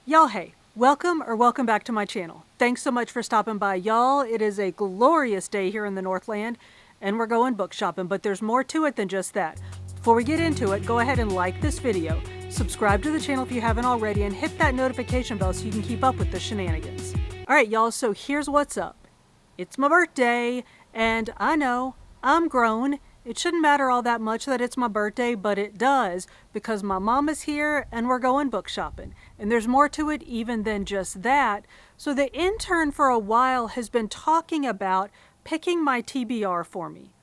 Y'all, hey, welcome back to my channel. Thanks so much for stopping by, y'all. It is a glorious day here in the Northland, and we're going book shopping, but there's more to it than just that. Before we get into it, go ahead and like this video, subscribe to the channel if you haven't already, and hit that notification bell so you can keep up with the shenanigans. All right, y'all, so here's what's up. It's my birthday, and I know, I'm grown. It shouldn't matter all that much that it's my birthday, but it does because my mom is here and we're going book shopping. And there's more to it even than just that. So the intern for a while has been talking about picking my TBR for me,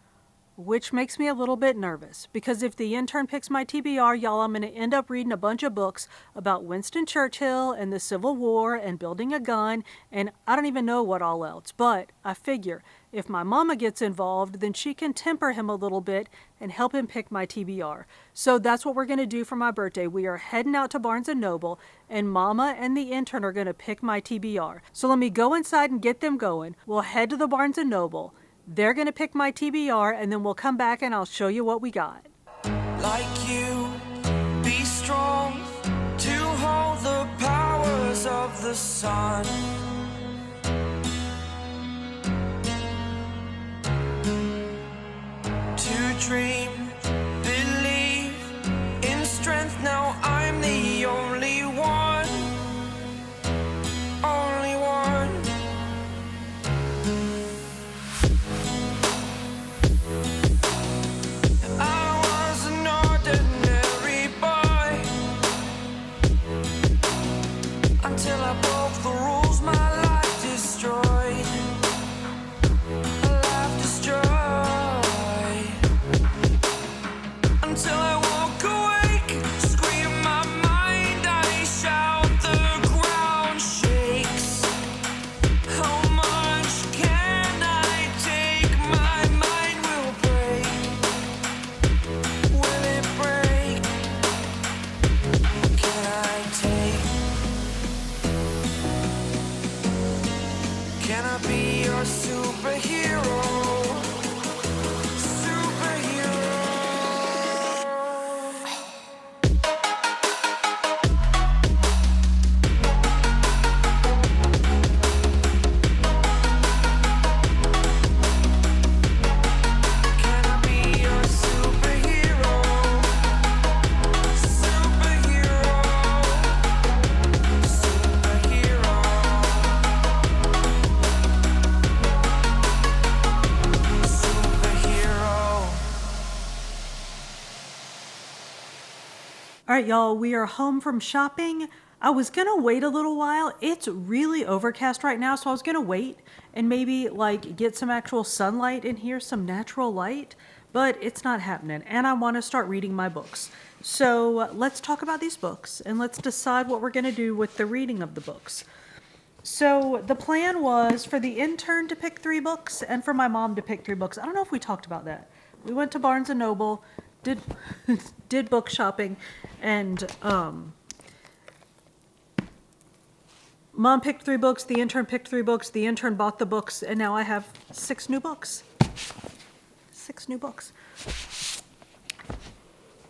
which makes me a little bit nervous because if the intern picks my TBR, y'all, I'm going to end up reading a bunch of books about Winston Churchill and the Civil War and building a gun and I don't even know what all else. But I figure if my mama gets involved, then she can temper him a little bit and help him pick my TBR. So that's what we're going to do for my birthday. We are heading out to Barnes & Noble and mama and the intern are going to pick my TBR. So let me go inside and get them going. We'll head to the Barnes & Noble. They're going to pick my TBR, and then we'll come back and I'll show you what we got. Like you, be strong to hold the powers of the sun. To dream, believe in strength. Now I'm the only one. Only one. Until I broke the rules, my life destroyed. A life destroyed. Until I walk awake, scream my mind, I shout, the ground shakes. How much can I take? My mind will break. Will it break? Can I take? Can I be your superhero? Superhero. Can I be your superhero? Superhero. Superhero. All right, y'all, we are home from shopping. I was going to wait a little while. It's really overcast right now, so I was going to wait and maybe like get some actual sunlight in here, some natural light, but it's not happening. And I want to start reading my books. So let's talk about these books and let's decide what we're going to do with the reading of the books. So the plan was for the intern to pick 3 books and for my mom to pick 3 books. I don't know if we talked about that. We went to Barnes & Noble, did book shopping, and mom picked 3 books, the intern picked 3 books, the intern bought the books, and now I have 6 new books. 6 new books.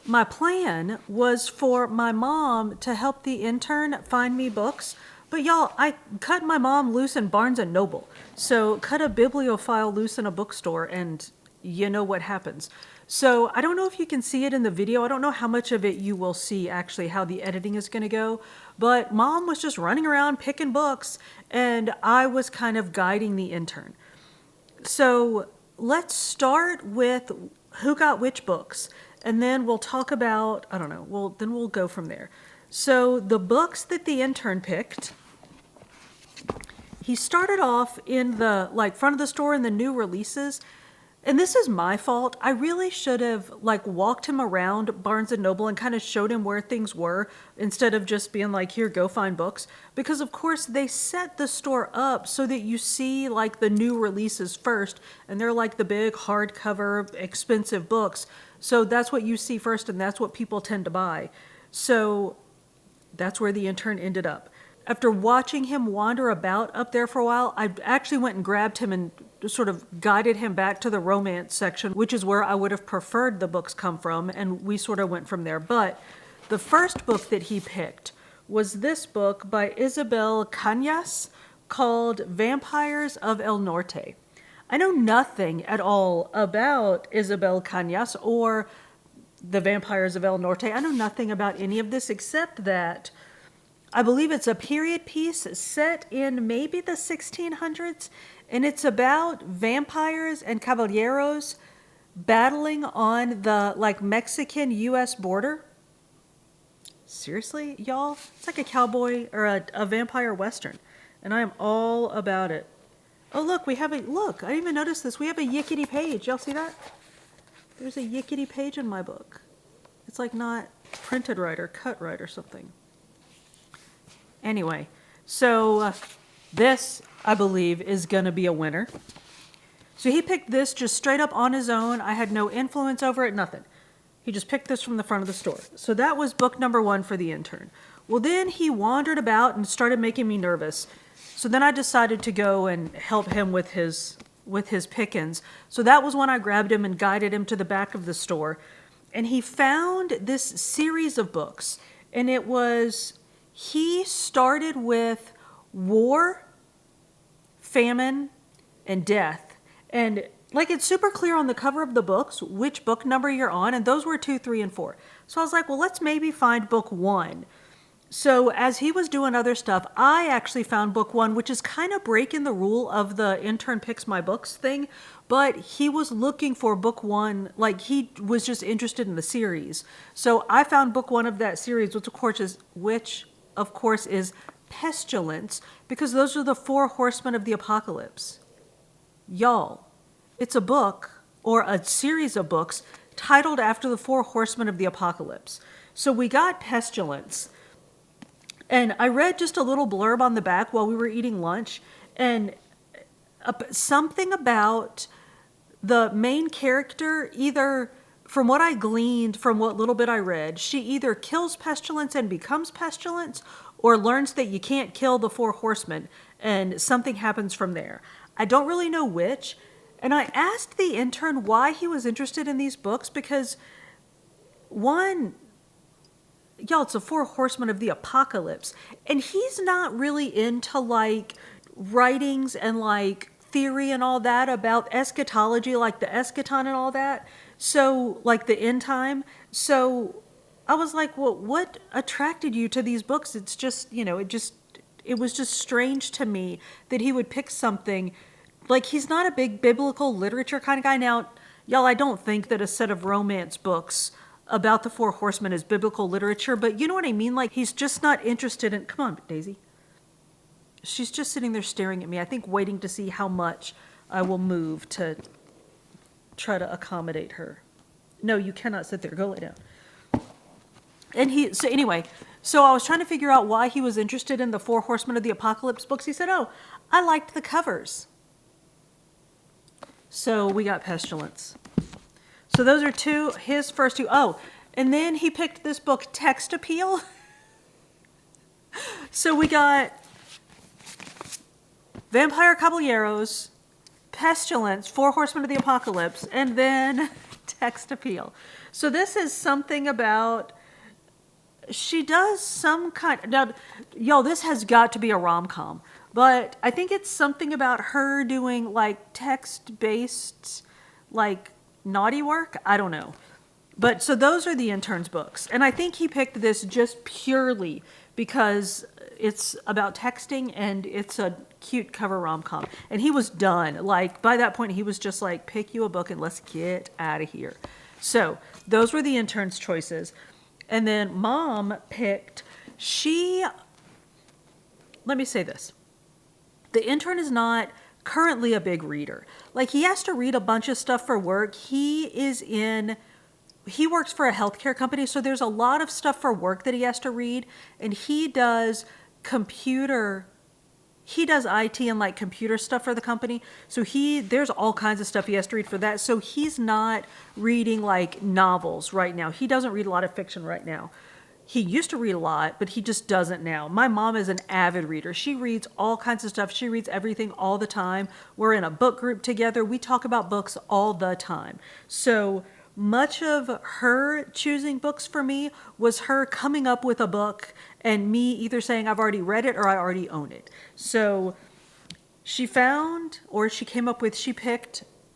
My plan was for my mom to help the intern find me books, but y'all, I cut my mom loose in Barnes & Noble. So cut a bibliophile loose in a bookstore and you know what happens. So I don't know if you can see it in the video. I don't know how much of it you will see actually, how the editing is going to go. But mom was just running around picking books and I was kind of guiding the intern. So let's start with who got which books. And then we'll talk about, I don't know, then we'll go from there. So the books that the intern picked, he started off in the front of the store in the new releases. And this is my fault. I really should have walked him around Barnes & Noble and kind of showed him where things were instead of just being like, here, go find books. Because of course they set the store up so that you see the new releases first and they're the big hardcover expensive books. So that's what you see first and that's what people tend to buy. So that's where the intern ended up. After watching him wander about up there for a while, I actually went and grabbed him and sort of guided him back to the romance section, which is where I would have preferred the books come from, and we sort of went from there. But the first book that he picked was this book by Isabel Cañas called Vampires of El Norte. I know nothing at all about Isabel Cañas or the Vampires of El Norte. I know nothing about any of this except that I believe it's a period piece set in maybe the 1600s, and it's about vampires and caballeros battling on the Mexican-U.S. border. Seriously, y'all? It's like a cowboy or a vampire western, and I am all about it. Oh, look, I didn't even notice this. We have a yickety page. Y'all see that? There's a yickety page in my book. It's like not printed right or cut right or something. Anyway, so this, I believe, is going to be a winner. So he picked this just straight up on his own. I had no influence over it, nothing. He just picked this from the front of the store. So that was book number 1 for the intern. Well, then he wandered about and started making me nervous. So then I decided to go and help him with his pickings. So that was when I grabbed him and guided him to the back of the store. And he found this series of books. And he started with war, famine, and death. And it's super clear on the cover of the books which book number you're on. And those were 2, 3, and 4. So I was like, well, let's maybe find book 1. So as he was doing other stuff, I actually found book 1, which is kind of breaking the rule of the intern picks my books thing. But he was looking for book 1, he was just interested in the series. So I found book 1 of that series, which of course is Pestilence, because those are the 4 horsemen of the apocalypse. Y'all, it's a book or a series of books titled after the 4 horsemen of the apocalypse. So we got Pestilence. And I read just a little blurb on the back while we were eating lunch, and something about the main character, either from what I gleaned from what little bit I read, she either kills Pestilence and becomes Pestilence, or learns that you can't kill the 4 horsemen, and something happens from there. I don't really know which, and I asked the intern why he was interested in these books, because one, y'all, it's the 4 horsemen of the apocalypse, and he's not really into writings and theory and all that about eschatology, like the eschaton and all that. So the end time. So I was like, well, what attracted you to these books? It's just, it was just strange to me that he would pick something. He's not a big biblical literature kind of guy. Now, y'all, I don't think that a set of romance books about the 4 horsemen is biblical literature, but you know what I mean? He's just not interested in, come on, Daisy. She's just sitting there staring at me, I think waiting to see how much I will move to try to accommodate her. No, you cannot sit there. Go lay down. And so I was trying to figure out why he was interested in the 4 horsemen of the apocalypse books. He said, oh, I liked the covers. So we got Pestilence. So those are his first 2. Oh, and then he picked this book, Text Appeal. So we got Vampire Caballeros, Pestilence, 4 Horsemen of the Apocalypse, and then Text Appeal. So this is something about, she does some kind, now, y'all, this has got to be a rom-com, but I think it's something about her doing text-based, naughty work. I don't know. But so those are the intern's books. And I think he picked this just purely because it's about texting and it's a cute cover rom-com. And he was done. By that point, he was just pick you a book and let's get out of here. So those were the intern's choices. And then Mom picked, let me say this. The intern is not currently a big reader. He has to read a bunch of stuff for work. He works for a healthcare company, so there's a lot of stuff for work that he has to read, and he does IT and computer stuff for the company. So there's all kinds of stuff he has to read for that. So he's not reading novels right now. He doesn't read a lot of fiction right now. He used to read a lot, but he just doesn't now. My mom is an avid reader. She reads all kinds of stuff. She reads everything all the time. We're in a book group together. We talk about books all the time. So much of her choosing books for me was her coming up with a book and me either saying I've already read it or I already own it. So she picked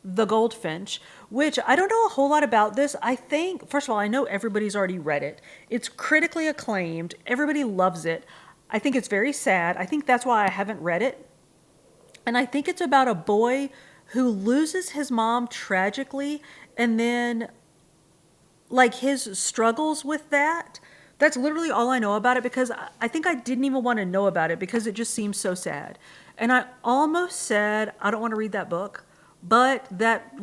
The Goldfinch, which I don't know a whole lot about this. I think, first of all, I know everybody's already read it. It's critically acclaimed. Everybody loves it. I think it's very sad. I think that's why I haven't read it. And I think it's about a boy who loses his mom tragically, and then like his struggles with that. That's literally all I know about it, because I think I didn't even want to know about it because it just seems so sad. And I almost said, I don't want to read that book, but that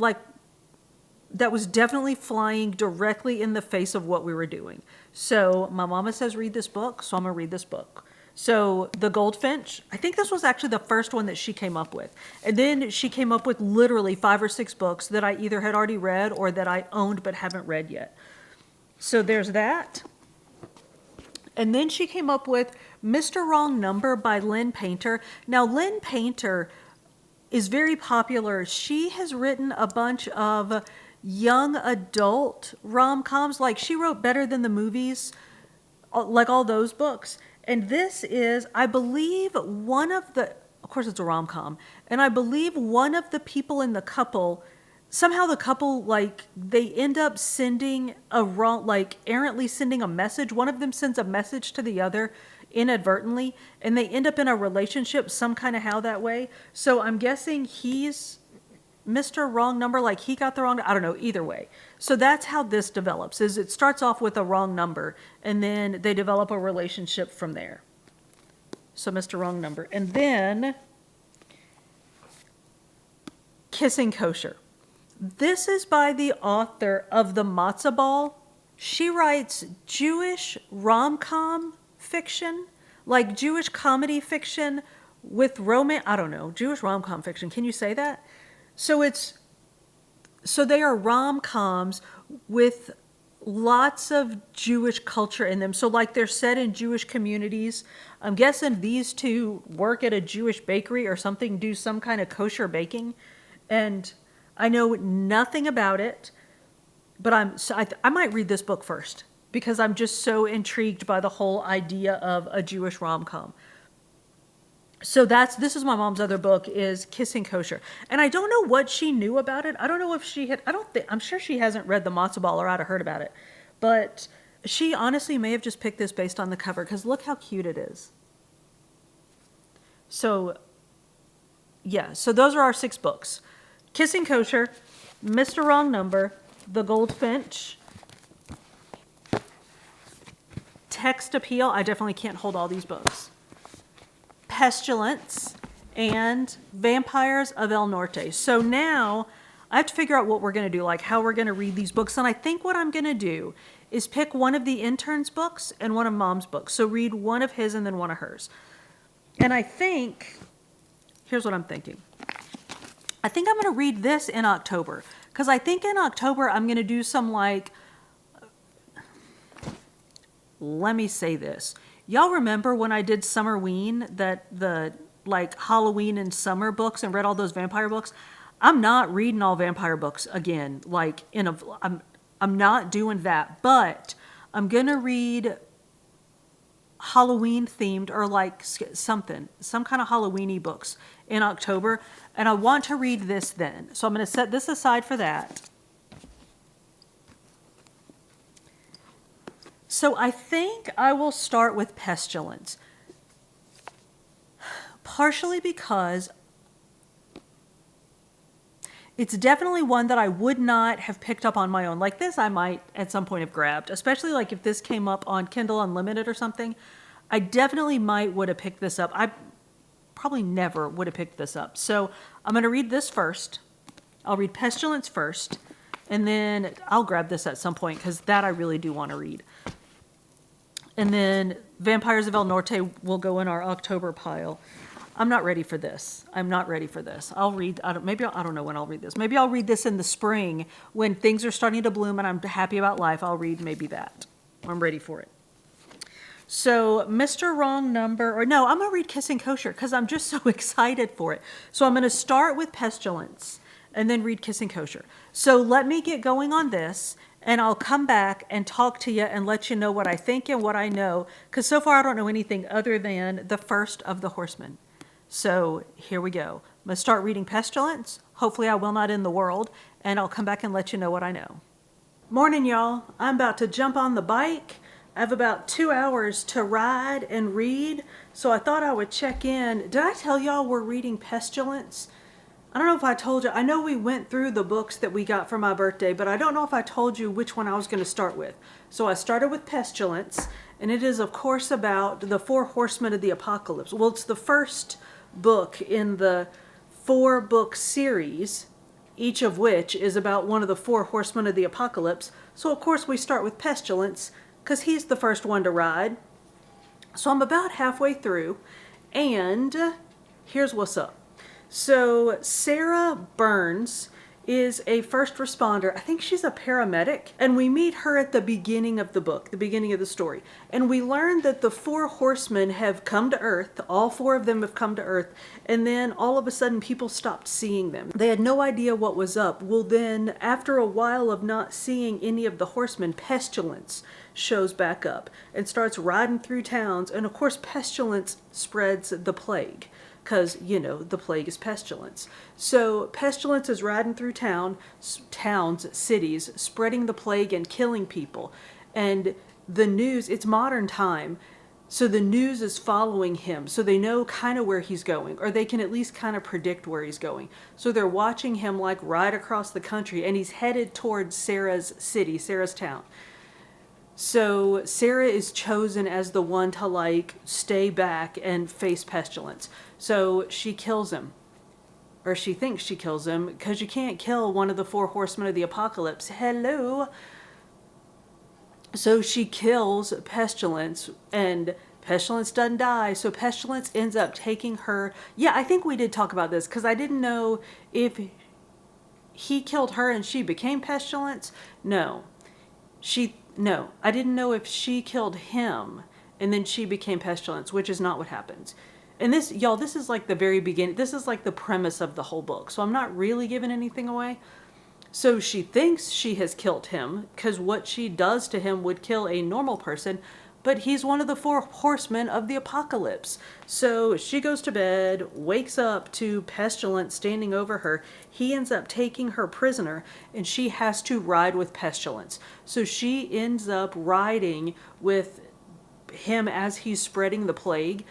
was definitely flying directly in the face of what we were doing. So my mama says, read this book, so I'm going to read this book. So The Goldfinch, I think this was actually the first one that she came up with. And then she came up with literally 5 or 6 books that I either had already read or that I owned but haven't read yet. So there's that. And then she came up with Mr. Wrong Number by Lynn Painter. Now, Lynn Painter is very popular. She has written a bunch of young adult rom-coms. Like, she wrote Better Than the Movies, like all those books. And this is, I believe, of course it's a rom-com, and I believe one of the people in the couple, somehow the couple, like, they end up sending errantly sending a message. One of them sends a message to the other inadvertently, and they end up in a relationship some kind of how that way. So I'm guessing he's Mr. Wrong Number, like he got the wrong, I don't know, either way. So that's how this develops, is it starts off with a wrong number, and then they develop a relationship from there. So Mr. Wrong Number. And then Kissing Kosher. This is by the author of The Matzah Ball. She writes Jewish rom-com fiction, like Jewish comedy fiction with romance. I don't know, Jewish rom-com fiction. Can you say that? So they are rom-coms with lots of Jewish culture in them. So like they're set in Jewish communities. I'm guessing these two work at a Jewish bakery or something, do some kind of kosher baking. And I know nothing about it, but I might read this book first because I'm just so intrigued by the whole idea of a Jewish rom-com. So this is my mom's other book, is Kissing Kosher. And I don't know what she knew about it. I don't know if she had, I'm sure she hasn't read The Matzah Ball or I'd have heard about it. But she honestly may have just picked this based on the cover, because look how cute it is. So, yeah, so those are our 6 books. Kissing Kosher, Mr. Wrong Number, The Goldfinch, Text Appeal. I definitely can't hold all these books. Pestilence, and Vampires of El Norte. So now I have to figure out what we're going to do, like how we're going to read these books. And I think what I'm going to do is pick one of the intern's books and one of Mom's books. So read one of his and then one of hers. And I think, here's what I'm thinking. I think I'm going to read this in October, because I think in October I'm going to do some let me say this. Y'all remember when I did Summerween, that the Halloween and summer books, and read all those vampire books? I'm not reading all vampire books again. I'm not doing that, but I'm gonna read Halloween themed or some kind of Halloween-y books in October, and I want to read this then. So I'm gonna set this aside for that. So I think I will start with Pestilence, partially because it's definitely one that I would not have picked up on my own. Like this I might at some point have grabbed, especially like if this came up on Kindle Unlimited or something. I definitely would have picked this up. I probably never would have picked this up. So I'm going to read this first. I'll read Pestilence first, and then I'll grab this at some point because that I really do want to read. And then Vampires of El Norte will go in our October pile. I'm not ready for this. I'll read, I don't know when I'll read this. Maybe I'll read this in the spring when things are starting to bloom and I'm happy about life. I'll read maybe that. I'm ready for it. So Mr. Wrong Number, I'm going to read Kissing Kosher because I'm just so excited for it. So I'm going to start with Pestilence. and then read Kissing Kosher. So let me get going on this, and I'll come back and talk to you and let you know what I think and what I know, because so far I don't know anything other than the first of the horsemen. So here we go. I'm going to start reading Pestilence. Hopefully I will not end the world, and I'll come back and let you know what I know. Morning, y'all. I'm about to jump on the bike. I have about 2 hours to ride and read, so I thought I would check in. Did I tell y'all we're reading Pestilence? I don't know if I told you. I know we went through the books that we got for my birthday, but I don't know if I told you which one I was going to start with. So I started with Pestilence, and it is, of course, about the 4 horsemen of the apocalypse. Well, it's the first book in the 4-book series, each of which is about one of the 4 horsemen of the apocalypse. So, of course, we start with Pestilence, because he's the first one to ride. So I'm about halfway through, and here's what's up. So Sarah Burns is a first responder. I think she's a paramedic, and we meet her at the beginning of the book, the beginning of the story. And we learn that the 4 horsemen have come to Earth. All 4 of them have come to Earth. And then all of a sudden people stopped seeing them. They had no idea what was up. Well, then after a while of not seeing any of the horsemen, Pestilence shows back up and starts riding through towns. And of course, Pestilence spreads the plague. Because, you know, the plague is pestilence. So Pestilence is riding through towns, cities, spreading the plague and killing people. And the news, it's modern time, so the news is following him. So they know kind of where he's going, or they can at least kind of predict where he's going. So they're watching him like ride across the country, and he's headed towards Sarah's city, Sarah's town. So Sarah is chosen as the one to like stay back and face Pestilence. So she kills him, or she thinks she kills him, because you can't kill one of the 4 horsemen of the apocalypse. Hello. So she kills Pestilence, and Pestilence doesn't die. So Pestilence ends up taking her. Yeah, I think we did talk about this, because I didn't know if he killed her and she became Pestilence. No, I didn't know if she killed him and then she became Pestilence, which is not what happens. And this, y'all, this is like the very beginning. This is like the premise of the whole book. So I'm not really giving anything away. So she thinks she has killed him, because what she does to him would kill a normal person, but he's one of the 4 horsemen of the apocalypse. So she goes to bed, wakes up to Pestilence standing over her. He ends up taking her prisoner, and she has to ride with Pestilence. So she ends up riding with him as he's spreading the plague.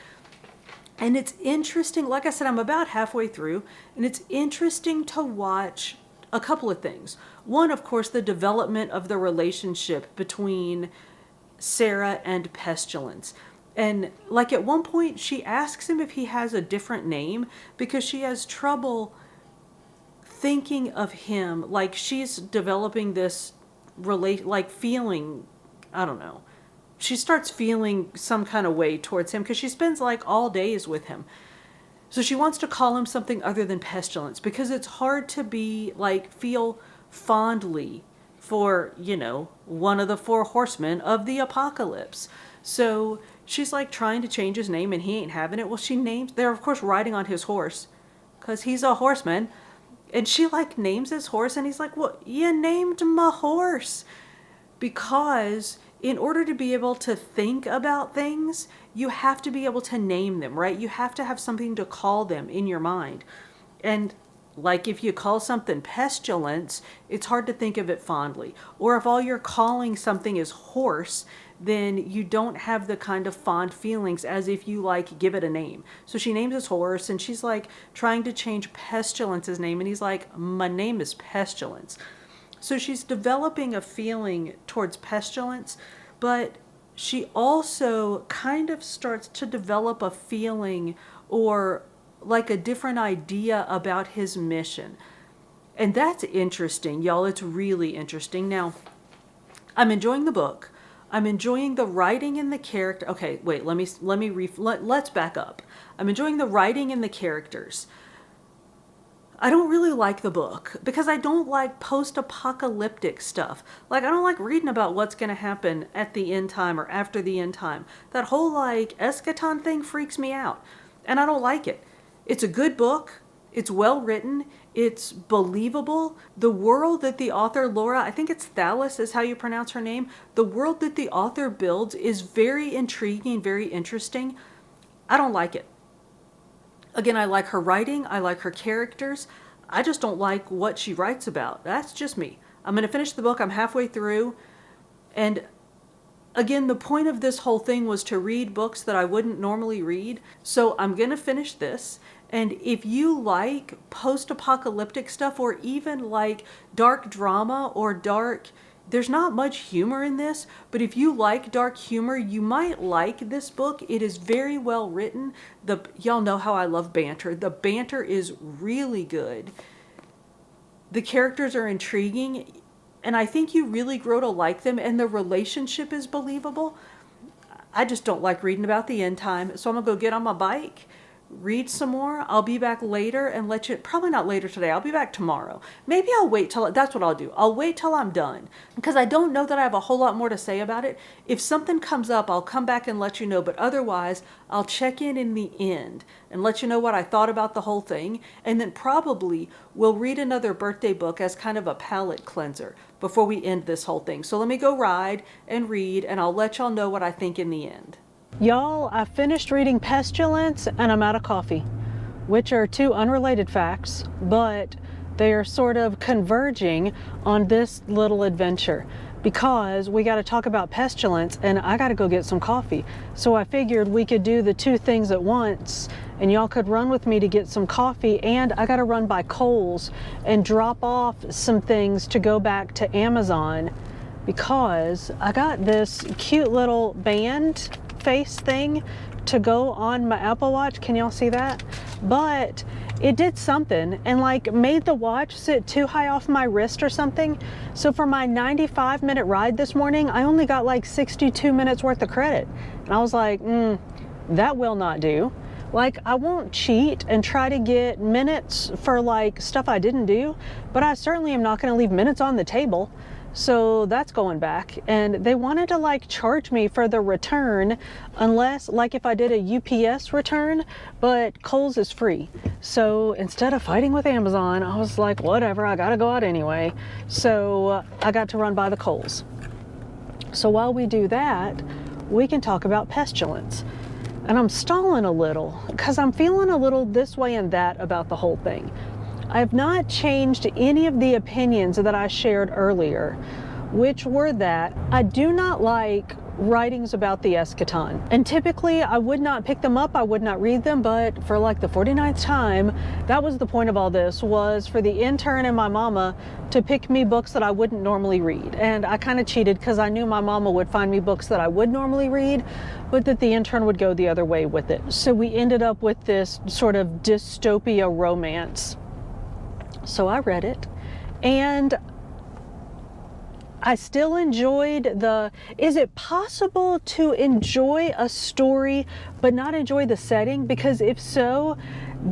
And it's interesting, like I said, I'm about halfway through, and it's interesting to watch a couple of things. One, of course, the development of the relationship between Sarah and Pestilence. And like at one point, she asks him if he has a different name, because she has trouble thinking of him. Like she's developing this feeling, I don't know. She starts feeling some kind of way towards him, because she spends like all days with him. So she wants to call him something other than Pestilence, because it's hard to be like feel fondly for, you know, one of the 4 horsemen of the apocalypse. So she's like trying to change his name, and he ain't having it. Well, they're of course riding on his horse, because he's a horseman. And she like names his horse, and he's like, well, you named my horse. Because in order to be able to think about things, you have to be able to name them, right? You have to have something to call them in your mind. And like if you call something Pestilence, it's hard to think of it fondly. Or if all you're calling something is horse, then you don't have the kind of fond feelings as if you like give it a name. So she names his horse, and she's like trying to change Pestilence's name, and he's like, my name is Pestilence. So she's developing a feeling towards Pestilence, but she also kind of starts to develop a feeling or like a different idea about his mission. And that's interesting, y'all. It's really interesting. Now, I'm enjoying the book. I'm enjoying the writing and the character. Okay, wait, let's back up. I'm enjoying the writing and the characters. I don't really like the book because I don't like post-apocalyptic stuff. Like, I don't like reading about what's going to happen at the end time or after the end time. That whole, like, eschaton thing freaks me out. And I don't like it. It's a good book. It's well written. It's believable. The world that the author, Laura, I think it's Thalassa is how you pronounce her name. The world that the author builds is very intriguing, very interesting. I don't like it. Again, I like her writing. I like her characters. I just don't like what she writes about. That's just me. I'm going to finish the book. I'm halfway through. And again, the point of this whole thing was to read books that I wouldn't normally read. So I'm going to finish this. And if you like post-apocalyptic stuff or even like dark drama or there's not much humor in this, but if you like dark humor, you might like this book. It is very well written. Y'all know how I love banter. The banter is really good. The characters are intriguing, and I think you really grow to like them, and the relationship is believable. I just don't like reading about the end time, so I'm gonna go get on my bike, read some more. I'll be back later and probably not later today. I'll be back tomorrow. Maybe I'll wait that's what I'll do. I'll wait till I'm done because I don't know that I have a whole lot more to say about it. If something comes up, I'll come back and let you know. But otherwise, I'll check in the end and let you know what I thought about the whole thing. And then probably we'll read another birthday book as kind of a palate cleanser before we end this whole thing. So let me go ride and read, and I'll let y'all know what I think in the end. Y'all, I finished reading Pestilence and I'm out of coffee, which are two unrelated facts, but they are sort of converging on this little adventure because we got to talk about Pestilence and I got to go get some coffee. So I figured we could do the two things at once and y'all could run with me to get some coffee, and I got to run by Kohl's and drop off some things to go back to Amazon because I got this cute little band face thing to go on my Apple Watch. Can y'all see that? But it did something and like made the watch sit too high off my wrist or something. So for my 95-minute ride this morning, I only got like 62 minutes worth of credit. And I was like, that will not do. Like, I won't cheat and try to get minutes for like stuff I didn't do, but I certainly am not going to leave minutes on the table. So that's going back, and they wanted to like charge me for the return unless like if I did a UPS return, but Kohl's is free. So instead of fighting with Amazon, I was like, whatever, I gotta go out anyway. So I got to run by the Kohl's. So while we do that, we can talk about Pestilence. And I'm stalling a little because I'm feeling a little this way and that about the whole thing. I have not changed any of the opinions that I shared earlier, which were that I do not like writings about the eschaton. And typically I would not pick them up, I would not read them, but for like the 49th time, that was the point of all this, was for the intern and my mama to pick me books that I wouldn't normally read. And I kind of cheated because I knew my mama would find me books that I would normally read, but that the intern would go the other way with it. So we ended up with this sort of dystopia romance. So I read it, and I still enjoyed is it possible to enjoy a story but not enjoy the setting? Because if so,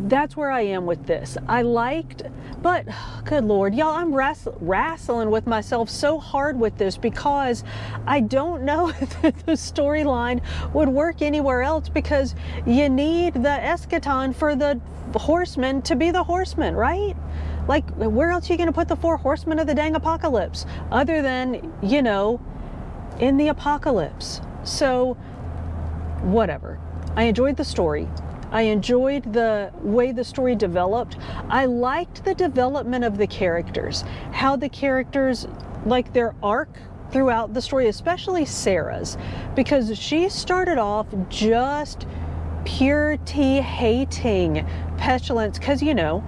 that's where I am with this. I liked, but good Lord, y'all, I'm wrestling with myself so hard with this because I don't know if the storyline would work anywhere else, because you need the eschaton for the horsemen to be the horsemen, right? Like, where else are you going to put the 4 horsemen of the dang apocalypse other than, you know, in the apocalypse? So, whatever. I enjoyed the story. I enjoyed the way the story developed. I liked the development of the characters, how the characters, like their arc throughout the story, especially Sarah's, because she started off just pure tea hating Pestilence, because, you know,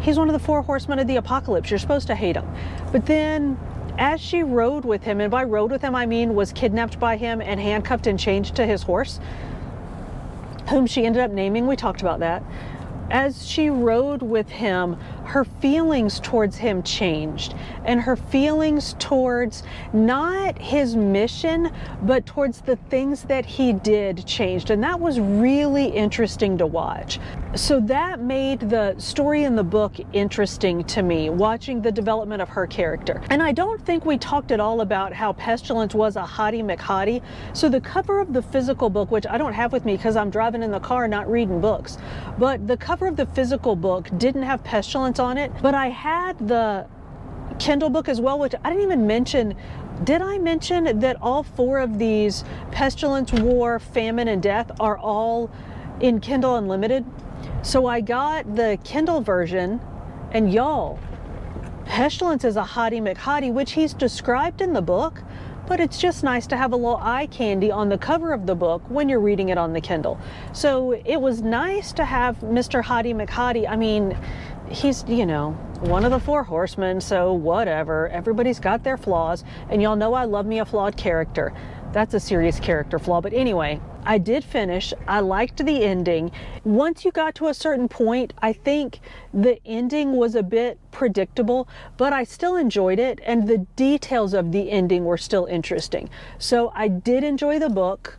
he's one of the 4 horsemen of the apocalypse. You're supposed to hate him. But then as she rode with him, and by rode with him, I mean was kidnapped by him and handcuffed and chained to his horse, whom she ended up naming. We talked about that. As she rode with him, her feelings towards him changed, and her feelings towards not his mission, but towards the things that he did changed. And that was really interesting to watch. So that made the story in the book interesting to me, watching the development of her character. And I don't think we talked at all about how Pestilence was a hottie McHottie. So the cover of the physical book, which I don't have with me because I'm driving in the car not reading books, but the cover of the physical book didn't have Pestilence on it, but I had the Kindle book as well, which I didn't even mention. Did I mention that all 4 of these, Pestilence, War, Famine, and Death, are all in Kindle Unlimited? So I got the Kindle version, and y'all, Pestilence is a hottie McHottie, which he's described in the book, but it's just nice to have a little eye candy on the cover of the book when you're reading it on the Kindle. So it was nice to have Mr. Hottie McHottie. I mean, he's, you know, one of the 4 horsemen, so whatever. Everybody's got their flaws, and y'all know I love me a flawed character. That's a serious character flaw, but anyway, I did finish. I liked the ending. Once you got to a certain point, I think the ending was a bit predictable, but I still enjoyed it, and the details of the ending were still interesting. So I did enjoy the book.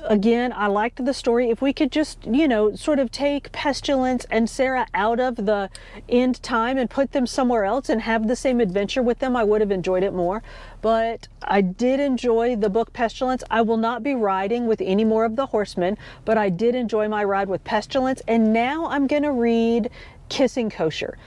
Again, I liked the story. If we could just, you know, sort of take Pestilence and Sarah out of the end time and put them somewhere else and have the same adventure with them, I would have enjoyed it more. But I did enjoy the book Pestilence. I will not be riding with any more of the horsemen, but I did enjoy my ride with Pestilence. And now I'm going to read Kissing Kosher.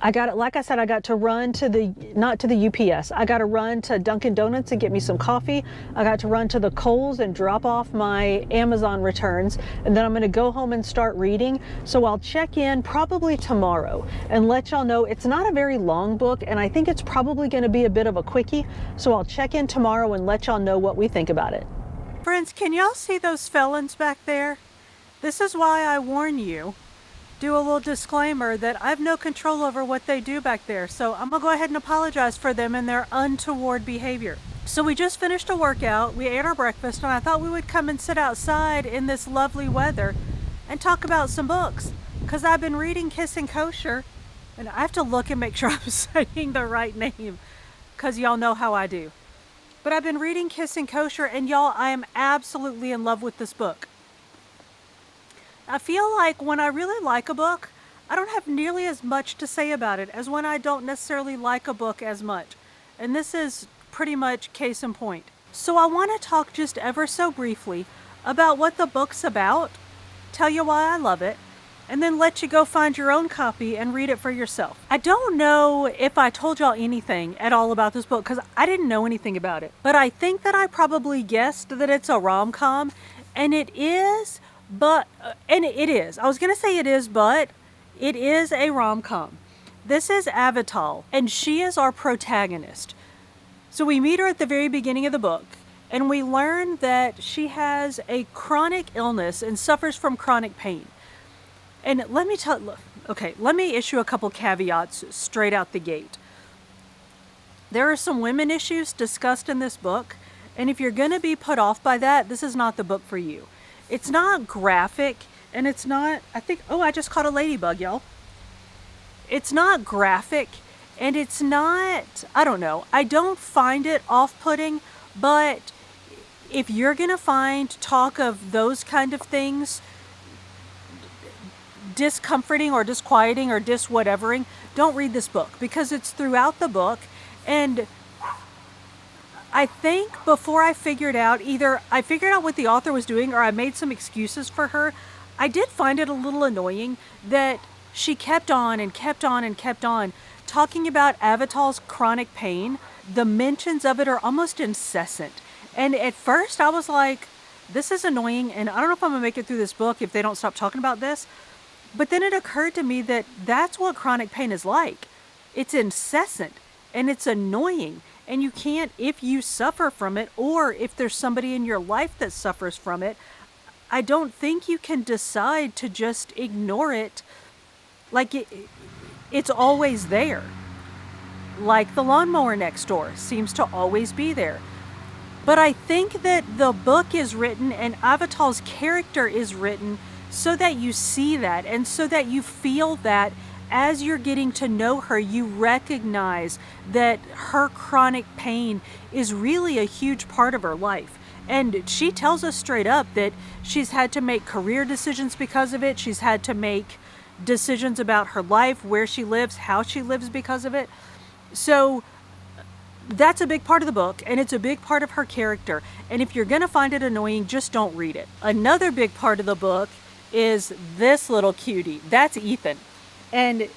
I got it, like I said, I got to run to the, not to the UPS. I got to run to Dunkin' Donuts and get me some coffee. I got to run to the Kohl's and drop off my Amazon returns. And then I'm going to go home and start reading. So I'll check in probably tomorrow and let y'all know. It's not a very long book, and I think it's probably going to be a bit of a quickie. So I'll check in tomorrow and let y'all know what we think about it. Friends, can y'all see those felons back there? This is why I warn you. Do a little disclaimer that I have no control over what they do back there, so I'm gonna go ahead and apologize for them and their untoward behavior. So we just finished a workout, we ate our breakfast, and I thought we would come and sit outside in this lovely weather and talk about some books, because I've been reading Kissing Kosher, and I have to look and make sure I'm saying the right name, because y'all know how I do. But I've been reading Kissing Kosher, and y'all, I am absolutely in love with this book. I feel like when I really like a book, I don't have nearly as much to say about it as when I don't necessarily like a book as much. And this is pretty much case in point. So I want to talk just ever so briefly about what the book's about, tell you why I love it, and then let you go find your own copy and read it for yourself. I don't know if I told y'all anything at all about this book because I didn't know anything about it. But I think that I probably guessed that it's a rom-com, and it is. It is. I was going to say it is, but it is a rom-com. This is Avital, and she is our protagonist. So we meet her at the very beginning of the book, and we learn that she has a chronic illness and suffers from chronic pain. And let me issue a couple caveats straight out the gate. There are some women issues discussed in this book, and if you're going to be put off by that, this is not the book for you. It's not graphic, and it's not, I just caught a ladybug, y'all. It's not graphic, and it's not, I don't know. I don't find it off-putting, but if you're going to find talk of those kind of things discomforting or disquieting or dis-whatevering, don't read this book, because it's throughout the book, and I think before I figured out, either I figured out what the author was doing or I made some excuses for her, I did find it a little annoying that she kept on and kept on and kept on talking about Avital's chronic pain. The mentions of it are almost incessant. And at first I was like, this is annoying, and I don't know if I'm going to make it through this book if they don't stop talking about this. But then it occurred to me that that's what chronic pain is like. It's incessant, and it's annoying. And you can't, if you suffer from it, or if there's somebody in your life that suffers from it, I don't think you can decide to just ignore it. Like it's always there. Like the lawnmower next door seems to always be there. But I think that the book is written and Avital's character is written so that you see that and so that you feel that as you're getting to know her, you recognize that her chronic pain is really a huge part of her life. And she tells us straight up that she's had to make career decisions because of it. She's had to make decisions about her life, where she lives, how she lives because of it. So that's a big part of the book, and it's a big part of her character. And if you're going to find it annoying, just don't read it. Another big part of the book is this little cutie. That's Ethan. And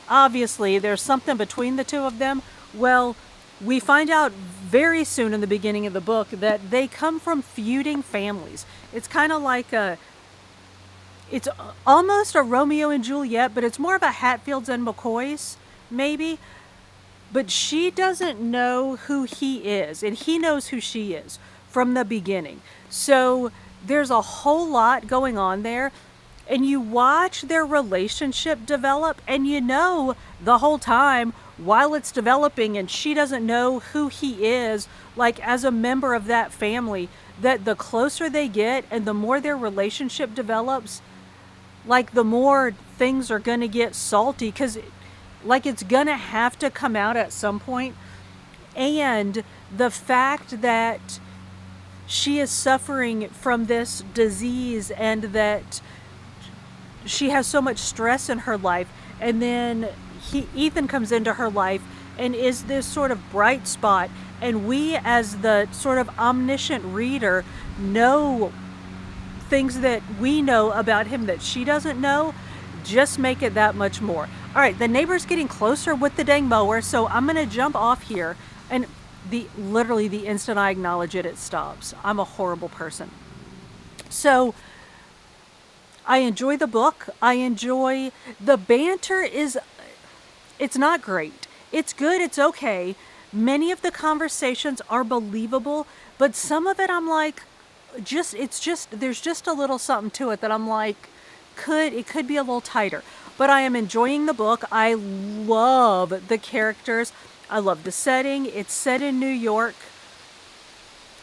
obviously there's something between the two of them. Well, we find out very soon in the beginning of the book that they come from feuding families. It's kind of like it's almost a Romeo and Juliet, but it's more of a Hatfields and McCoys, maybe. But she doesn't know who he is, and he knows who she is from the beginning. So there's a whole lot going on there, and you watch their relationship develop, and you know the whole time while it's developing and she doesn't know who he is, like as a member of that family, that the closer they get and the more their relationship develops, like the more things are going to get salty, because like it's going to have to come out at some point. And the fact that she is suffering from this disease and that she has so much stress in her life, and then Ethan comes into her life and is this sort of bright spot, and we as the sort of omniscient reader know things that we know about him that she doesn't know, just make it that much more. All right, the neighbor's getting closer with the dang mower, so I'm going to jump off here, and literally the instant I acknowledge it, it stops. I'm a horrible person. So I enjoy the book. I enjoy the banter. It's not great. It's good. It's okay. Many of the conversations are believable, but some of it I'm like, there's just a little something to it that I'm like, it could be a little tighter. But I am enjoying the book. I love the characters. I love the setting. It's set in New York.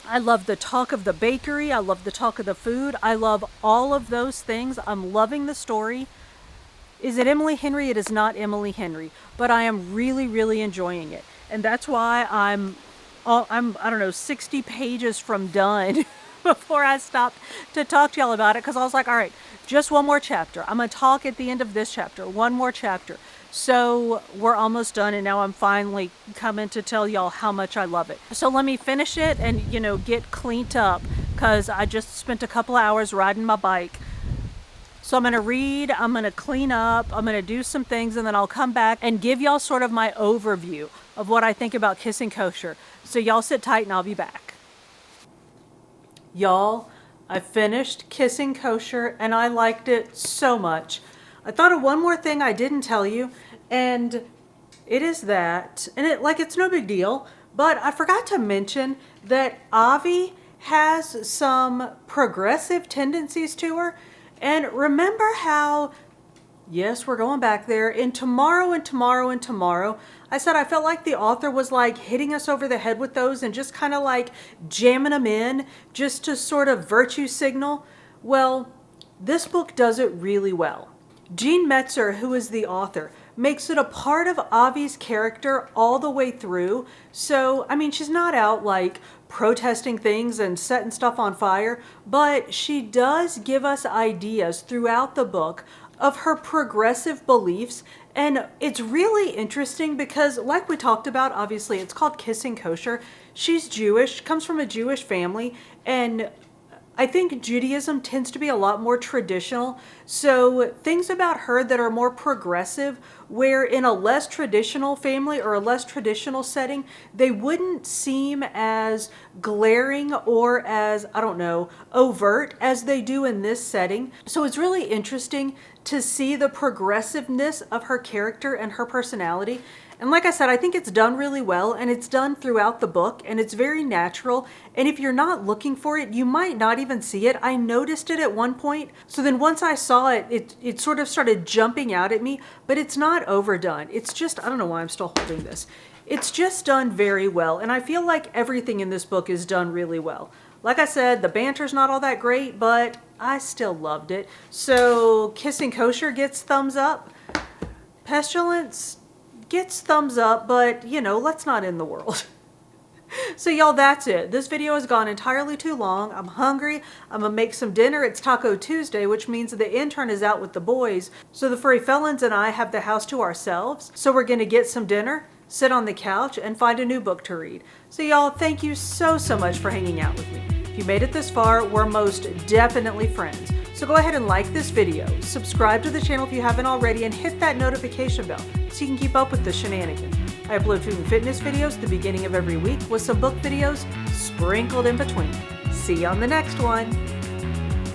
I love the talk of the bakery. I love the talk of the food. I love all of those things. I'm loving the story. Is it Emily Henry? It is not Emily Henry, but I am really, really enjoying it. And that's why I'm I don't know, 60 pages from done before I stopped to talk to y'all about it, because I was like, all right, just one more chapter. I'm going to talk at the end of this chapter, one more chapter. So we're almost done, and now I'm finally coming to tell y'all how much I love it. So let me finish it and, get cleaned up, because I just spent a couple hours riding my bike. So I'm going to read, I'm going to clean up, I'm going to do some things, and then I'll come back and give y'all sort of my overview of what I think about Kissing Kosher. So y'all sit tight and I'll be back. Y'all, I finished Kissing Kosher and I liked it so much. I thought of one more thing I didn't tell you, and it is that, and it's no big deal, but I forgot to mention that Avi has some progressive tendencies to her. And remember how, yes, we're going back there, in Tomorrow and Tomorrow and Tomorrow, I said I felt like the author was like hitting us over the head with those and just kind of like jamming them in just to sort of virtue signal. Well, this book does it really well. Jean Meltzer, who is the author, makes it a part of Avi's character all the way through. So, I mean, she's not out like protesting things and setting stuff on fire, but she does give us ideas throughout the book of her progressive beliefs. And it's really interesting because, like we talked about, obviously it's called Kissing Kosher. She's Jewish, comes from a Jewish family, and I think Judaism tends to be a lot more traditional. So things about her that are more progressive, where in a less traditional family or a less traditional setting, they wouldn't seem as glaring or as, I don't know, overt as they do in this setting. So it's really interesting to see the progressiveness of her character and her personality. And like I said, I think it's done really well, and it's done throughout the book, and it's very natural. And if you're not looking for it, you might not even see it. I noticed it at one point. So then once I saw it, it sort of started jumping out at me, but it's not overdone. It's just, I don't know why I'm still holding this. It's just done very well. And I feel like everything in this book is done really well. Like I said, the banter's not all that great, but I still loved it. So Kissing Kosher gets thumbs up. Pestilence gets thumbs up, but, you know, let's not end the world. So y'all, that's it. This video has gone entirely too long. I'm hungry. I'm gonna make some dinner. It's Taco Tuesday, which means the intern is out with the boys. So the furry felons and I have the house to ourselves. So we're gonna get some dinner, sit on the couch, and find a new book to read. So y'all, thank you so much for hanging out with me. If you made it this far, we're most definitely friends. So go ahead and like this video, subscribe to the channel if you haven't already, and hit that notification bell so you can keep up with the shenanigans. I upload food and fitness videos at the beginning of every week with some book videos sprinkled in between. See you on the next one.